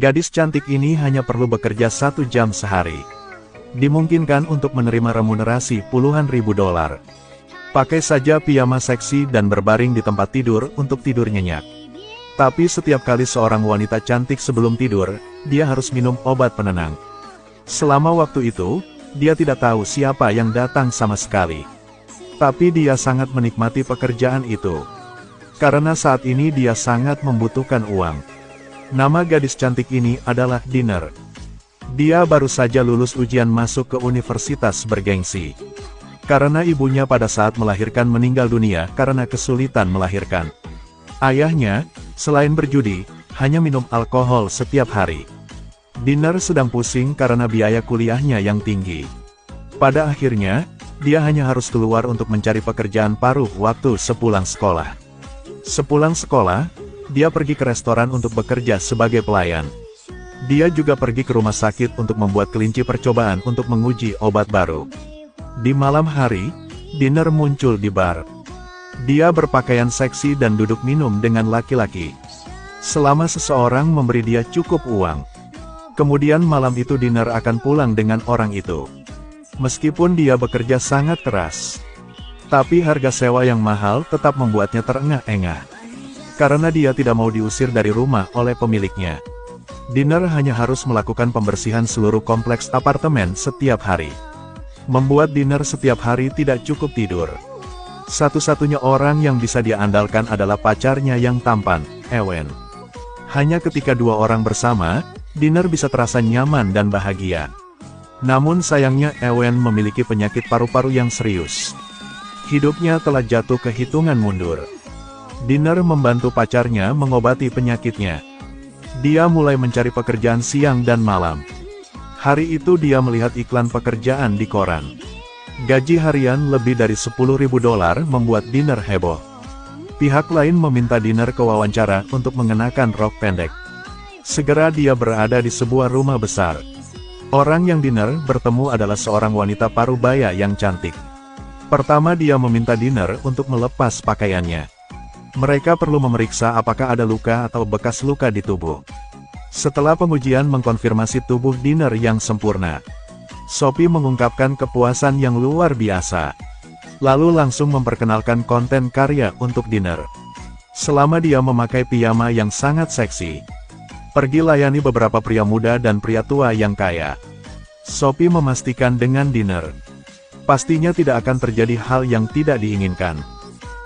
Gadis cantik ini hanya perlu bekerja 1 jam sehari. Dimungkinkan untuk menerima remunerasi puluhan ribu dolar. Pakai saja piyama seksi dan berbaring di tempat tidur untuk tidur nyenyak. Tapi setiap kali seorang wanita cantik sebelum tidur, dia harus minum obat penenang. Selama waktu itu, dia tidak tahu siapa yang datang sama sekali. Tapi dia sangat menikmati pekerjaan itu. Karena saat ini dia sangat membutuhkan uang. Nama gadis cantik ini adalah Dinner. Dia baru saja lulus ujian masuk ke universitas bergengsi. Karena ibunya pada saat melahirkan meninggal dunia karena kesulitan melahirkan. Ayahnya, selain berjudi, hanya minum alkohol setiap hari. Dinner sedang pusing karena biaya kuliahnya yang tinggi. Pada akhirnya, dia hanya harus keluar untuk mencari pekerjaan paruh waktu sepulang sekolah. Sepulang sekolah, dia pergi ke restoran untuk bekerja sebagai pelayan. Dia juga pergi ke rumah sakit untuk membuat kelinci percobaan untuk menguji obat baru. Di malam hari, Dinner muncul di bar. Dia berpakaian seksi dan duduk minum dengan laki-laki. Selama seseorang memberi dia cukup uang. Kemudian malam itu Dinner akan pulang dengan orang itu. Meskipun dia bekerja sangat keras. Tapi harga sewa yang mahal tetap membuatnya terengah-engah. Karena dia tidak mau diusir dari rumah oleh pemiliknya. Dinner hanya harus melakukan pembersihan seluruh kompleks apartemen setiap hari. Membuat Dinner setiap hari tidak cukup tidur. Satu-satunya orang yang bisa dia andalkan adalah pacarnya yang tampan, Ewen. Hanya ketika dua orang bersama, Dinner bisa terasa nyaman dan bahagia. Namun sayangnya Ewen memiliki penyakit paru-paru yang serius. Hidupnya telah jatuh ke hitungan mundur. Dinner membantu pacarnya mengobati penyakitnya. Dia mulai mencari pekerjaan siang dan malam. Hari itu dia melihat iklan pekerjaan di koran. Gaji harian lebih dari 10.000 dolar membuat Dinner heboh. Pihak lain meminta Dinner ke wawancara untuk mengenakan rok pendek. Segera dia berada di sebuah rumah besar. Orang yang Dinner bertemu adalah seorang wanita parubaya yang cantik. Pertama dia meminta Dinner untuk melepas pakaiannya. Mereka perlu memeriksa apakah ada luka atau bekas luka di tubuh. Setelah pengujian mengkonfirmasi tubuh Dinner yang sempurna, Sophie mengungkapkan kepuasan yang luar biasa. Lalu langsung memperkenalkan konten karya untuk Dinner. Selama dia memakai piyama yang sangat seksi, pergi layani beberapa pria muda dan pria tua yang kaya. Sophie memastikan dengan Dinner, pastinya tidak akan terjadi hal yang tidak diinginkan.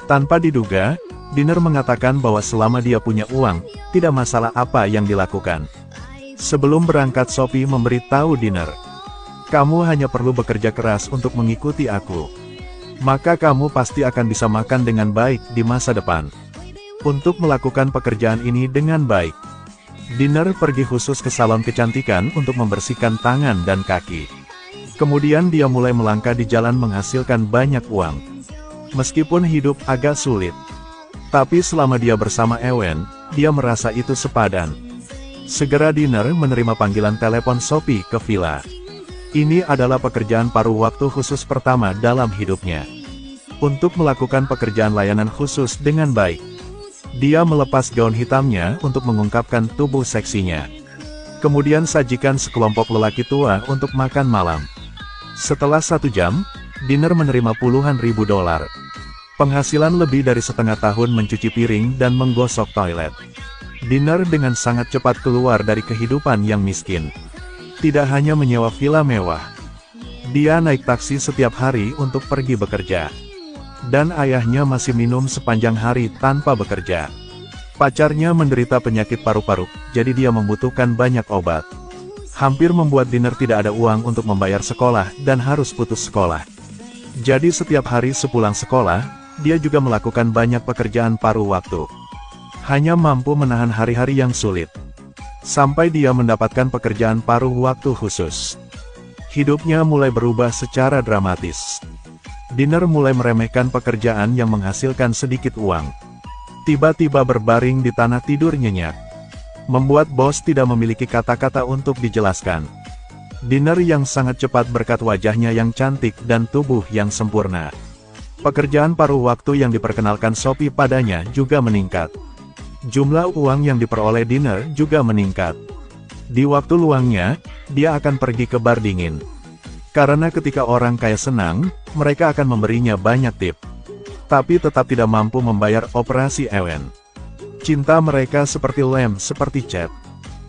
Tanpa diduga, Dinner mengatakan bahwa selama dia punya uang, tidak masalah apa yang dilakukan. Sebelum berangkat Sophie memberitahu Dinner, kamu hanya perlu bekerja keras untuk mengikuti aku. Maka kamu pasti akan bisa makan dengan baik di masa depan. Untuk melakukan pekerjaan ini dengan baik, Dinner pergi khusus ke salon kecantikan untuk membersihkan tangan dan kaki. Kemudian dia mulai melangkah di jalan menghasilkan banyak uang. Meskipun hidup agak sulit, tapi selama dia bersama Ewen, dia merasa itu sepadan. Segera Dinner menerima panggilan telepon Sophie ke villa. Ini adalah pekerjaan paruh waktu khusus pertama dalam hidupnya. Untuk melakukan pekerjaan layanan khusus dengan baik, dia melepas gaun hitamnya untuk mengungkapkan tubuh seksinya. Kemudian sajikan sekelompok lelaki tua untuk makan malam. Setelah 1 jam, Dinner menerima puluhan ribu dolar. Penghasilan lebih dari setengah tahun mencuci piring dan menggosok toilet. Dinner dengan sangat cepat keluar dari kehidupan yang miskin. Tidak hanya menyewa villa mewah, dia naik taksi setiap hari untuk pergi bekerja. Dan ayahnya masih minum sepanjang hari tanpa bekerja. Pacarnya menderita penyakit paru-paru, jadi dia membutuhkan banyak obat. Hampir membuat Dinner tidak ada uang untuk membayar sekolah dan harus putus sekolah. Jadi setiap hari sepulang sekolah, dia juga melakukan banyak pekerjaan paruh waktu. Hanya mampu menahan hari-hari yang sulit. Sampai dia mendapatkan pekerjaan paruh waktu khusus. Hidupnya mulai berubah secara dramatis. Dinner mulai meremehkan pekerjaan yang menghasilkan sedikit uang. Tiba-tiba berbaring di tanah tidur nyenyak. Membuat bos tidak memiliki kata-kata untuk dijelaskan. Dinner yang sangat cepat berkat wajahnya yang cantik dan tubuh yang sempurna. Pekerjaan paruh waktu yang diperkenalkan Sophie padanya juga meningkat. Jumlah uang yang diperoleh Dinner juga meningkat. Di waktu luangnya, dia akan pergi ke bar dingin. Karena ketika orang kaya senang, mereka akan memberinya banyak tip. Tapi tetap tidak mampu membayar operasi Ewen. Cinta mereka seperti lem, seperti cat.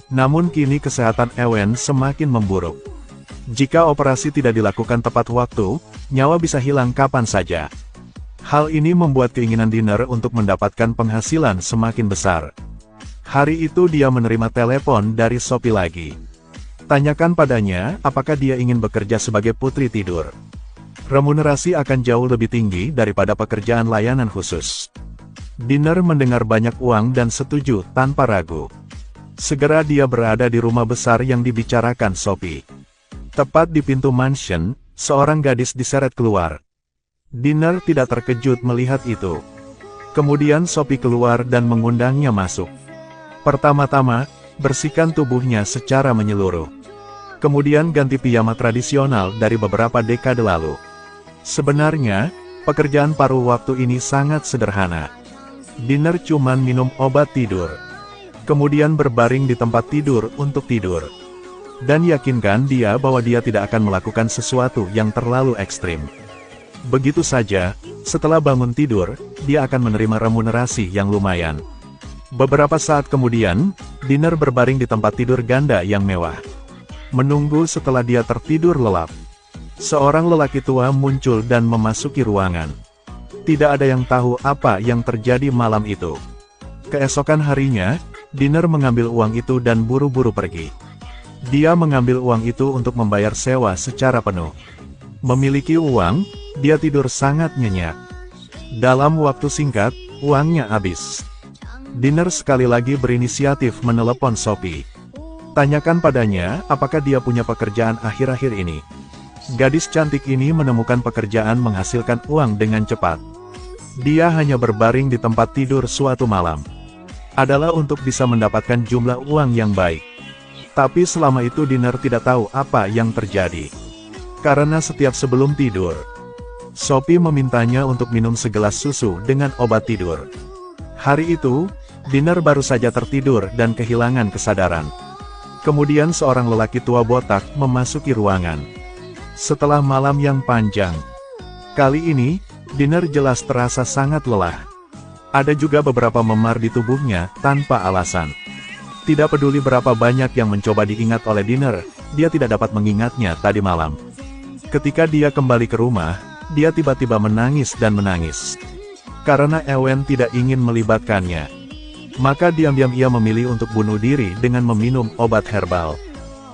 Namun kini kesehatan Ewen semakin memburuk. Jika operasi tidak dilakukan tepat waktu, nyawa bisa hilang kapan saja. Hal ini membuat keinginan Dinner untuk mendapatkan penghasilan semakin besar. Hari itu dia menerima telepon dari Sophie lagi. Tanyakan padanya, apakah dia ingin bekerja sebagai putri tidur. Remunerasi akan jauh lebih tinggi daripada pekerjaan layanan khusus. Dinner mendengar banyak uang dan setuju tanpa ragu. Segera dia berada di rumah besar yang dibicarakan Sophie. Tepat di pintu mansion, seorang gadis diseret keluar. Dinner tidak terkejut melihat itu. Kemudian Sophie keluar dan mengundangnya masuk. Pertama-tama, bersihkan tubuhnya secara menyeluruh. Kemudian ganti piyama tradisional dari beberapa dekade lalu. Sebenarnya, pekerjaan paruh waktu ini sangat sederhana. Dinner cuman minum obat tidur. Kemudian berbaring di tempat tidur untuk tidur. Dan yakinkan dia bahwa dia tidak akan melakukan sesuatu yang terlalu ekstrim. Begitu saja, setelah bangun tidur, dia akan menerima remunerasi yang lumayan. Beberapa saat kemudian, Dinner berbaring di tempat tidur ganda yang mewah. Menunggu setelah dia tertidur lelap. Seorang lelaki tua muncul dan memasuki ruangan. Tidak ada yang tahu apa yang terjadi malam itu. Keesokan harinya, Dinner mengambil uang itu dan buru-buru pergi. Dia mengambil uang itu untuk membayar sewa secara penuh. Memiliki uang, dia tidur sangat nyenyak. Dalam waktu singkat, uangnya habis. Dinner sekali lagi berinisiatif menelepon Sophie. Tanyakan padanya, apakah dia punya pekerjaan akhir-akhir ini. Gadis cantik ini menemukan pekerjaan menghasilkan uang dengan cepat. Dia hanya berbaring di tempat tidur suatu malam. Adalah untuk bisa mendapatkan jumlah uang yang baik. Tapi selama itu Dinner tidak tahu apa yang terjadi. Karena setiap sebelum tidur, Sophie memintanya untuk minum segelas susu dengan obat tidur. Hari itu, Dinner baru saja tertidur dan kehilangan kesadaran. Kemudian seorang lelaki tua botak memasuki ruangan. Setelah malam yang panjang, kali ini, Dinner jelas terasa sangat lelah. Ada juga beberapa memar di tubuhnya tanpa alasan. Tidak peduli berapa banyak yang mencoba diingat oleh Dinner, dia tidak dapat mengingatnya tadi malam. Ketika dia kembali ke rumah, dia tiba-tiba menangis dan menangis. Karena Ewen tidak ingin melibatkannya. Maka diam-diam ia memilih untuk bunuh diri dengan meminum obat herbal.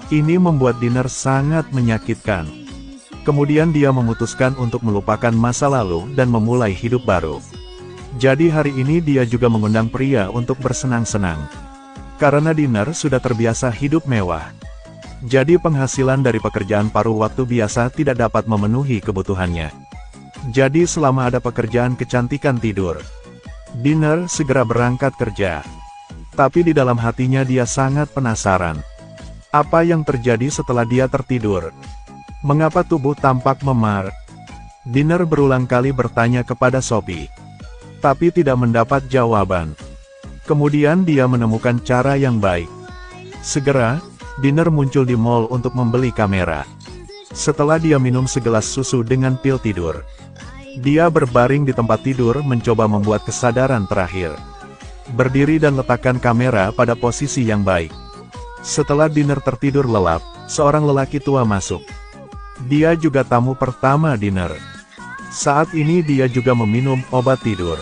Ini membuat Dinner sangat menyakitkan. Kemudian dia memutuskan untuk melupakan masa lalu dan memulai hidup baru. Jadi hari ini dia juga mengundang pria untuk bersenang-senang. Karena Dinner sudah terbiasa hidup mewah. Jadi penghasilan dari pekerjaan paruh waktu biasa tidak dapat memenuhi kebutuhannya. Jadi selama ada pekerjaan kecantikan tidur, Dinner segera berangkat kerja. Tapi di dalam hatinya dia sangat penasaran. Apa yang terjadi setelah dia tertidur? Mengapa tubuh tampak memar? Dinner berulang kali bertanya kepada Sophie. Tapi tidak mendapat jawaban. Kemudian dia menemukan cara yang baik. Segera, Dinner muncul di mall untuk membeli kamera. Setelah dia minum segelas susu dengan pil tidur, dia berbaring di tempat tidur mencoba membuat kesadaran terakhir. Berdiri dan letakkan kamera pada posisi yang baik. Setelah Dinner tertidur lelap, seorang lelaki tua masuk. Dia juga tamu pertama Dinner. Saat ini dia juga meminum obat tidur.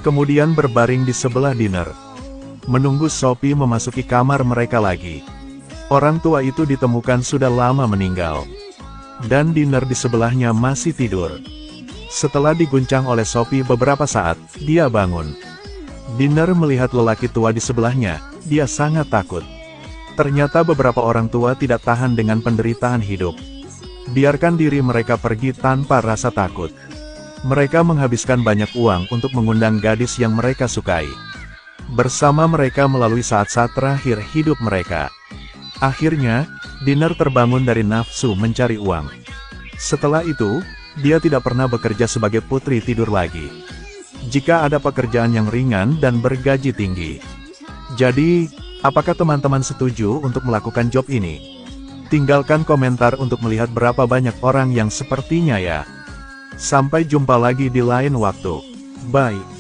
Kemudian berbaring di sebelah Dinner. Menunggu Sophie memasuki kamar mereka lagi. Orang tua itu ditemukan sudah lama meninggal. Dan Dinner di sebelahnya masih tidur. Setelah diguncang oleh Sophie beberapa saat, dia bangun. Dinner melihat lelaki tua di sebelahnya, dia sangat takut. Ternyata beberapa orang tua tidak tahan dengan penderitaan hidup. Biarkan diri mereka pergi tanpa rasa takut. Mereka menghabiskan banyak uang untuk mengundang gadis yang mereka sukai. Bersama mereka melalui saat-saat terakhir hidup mereka. Akhirnya, Dinner terbangun dari nafsu mencari uang. Setelah itu, dia tidak pernah bekerja sebagai putri tidur lagi. Jika ada pekerjaan yang ringan dan bergaji tinggi. Jadi, Apakah teman-teman setuju untuk melakukan job ini? Tinggalkan komentar untuk melihat berapa banyak orang yang sepertinya ya. Sampai jumpa lagi di lain waktu. Bye.